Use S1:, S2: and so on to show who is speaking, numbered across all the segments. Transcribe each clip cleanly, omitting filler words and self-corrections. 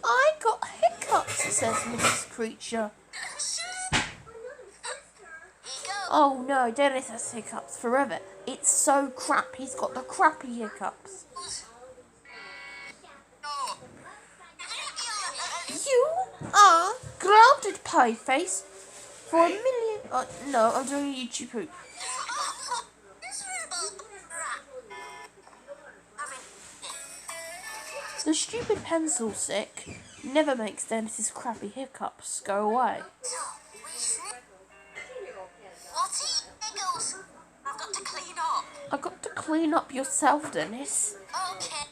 S1: I got hiccups, says Mrs. Creature. Oh no, Dennis has hiccups forever. It's so crap. He's got the crappy hiccups. You are grounded, pie face, for a million. No, I'm doing a YouTube poop. The stupid pencil stick never makes Dennis's crappy hiccups go away. I've got to clean up yourself, Dennis.
S2: Okay.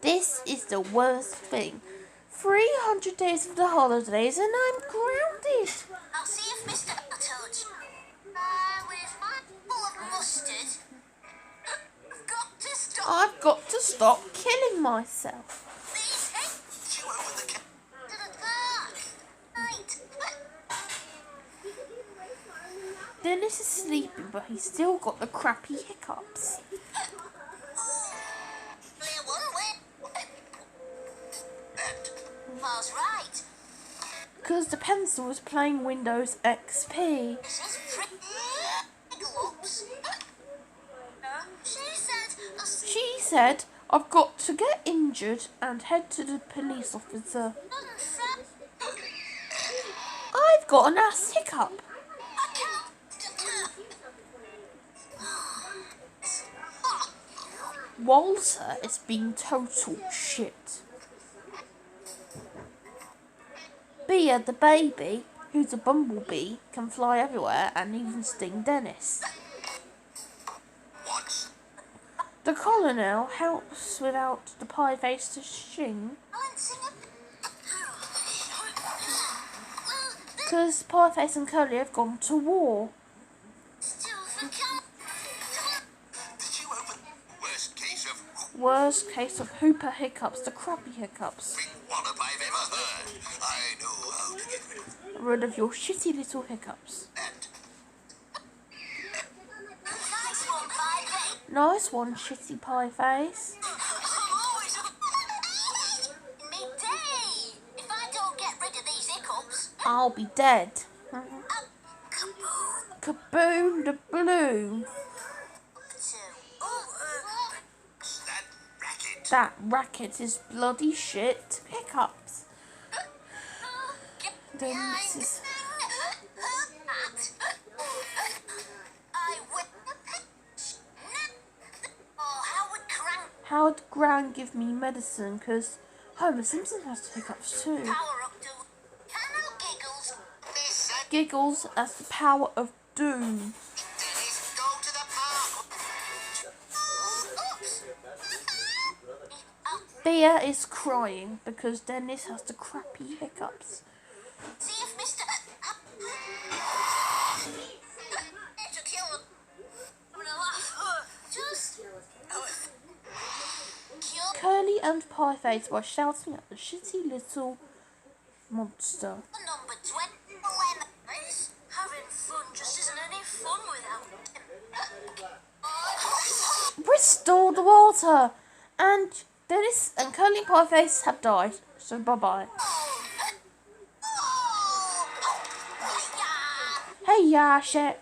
S1: This is the worst thing. 300 days of the holidays and I'm grounded.
S2: I'll see if Mr. Toad. With my full of mustard.
S1: I've got to stop killing myself. Dennis is sleeping, but he's still got the crappy hiccups.
S2: Right.
S1: Because the pencil was playing Windows XP. She said, I've got to get injured and head to the police officer. I've got an ass hiccup. Walter is being total shit. Bea the baby, who's a bumblebee, can fly everywhere and even sting Dennis.
S3: What?
S1: The colonel helps without the pie face to sting. Because Pieface and Curly have gone to war. Worst case of Hooper Hiccups, the crappy hiccups.
S3: One up I've ever heard. I know how to get
S1: Rid of your shitty little hiccups. Nice one, shitty pie face.
S2: If I don't get rid of these hiccups,
S1: I'll be dead. Kaboom the balloon. That racket is bloody shit. Hiccups. Then this is... Howard Gran give me medicine? Because Homer Simpson has hiccups too. Giggles as the power of doom. Bea is crying because Dennis has the crappy hiccups.
S2: See if Mr.
S1: Curly and Pieface were shouting at the shitty little monster.
S2: Number 20, having fun just isn't any fun without him.
S1: Restore the water! And Dennis and Curly and Pieface have died, so bye-bye. Hey, Gnasher.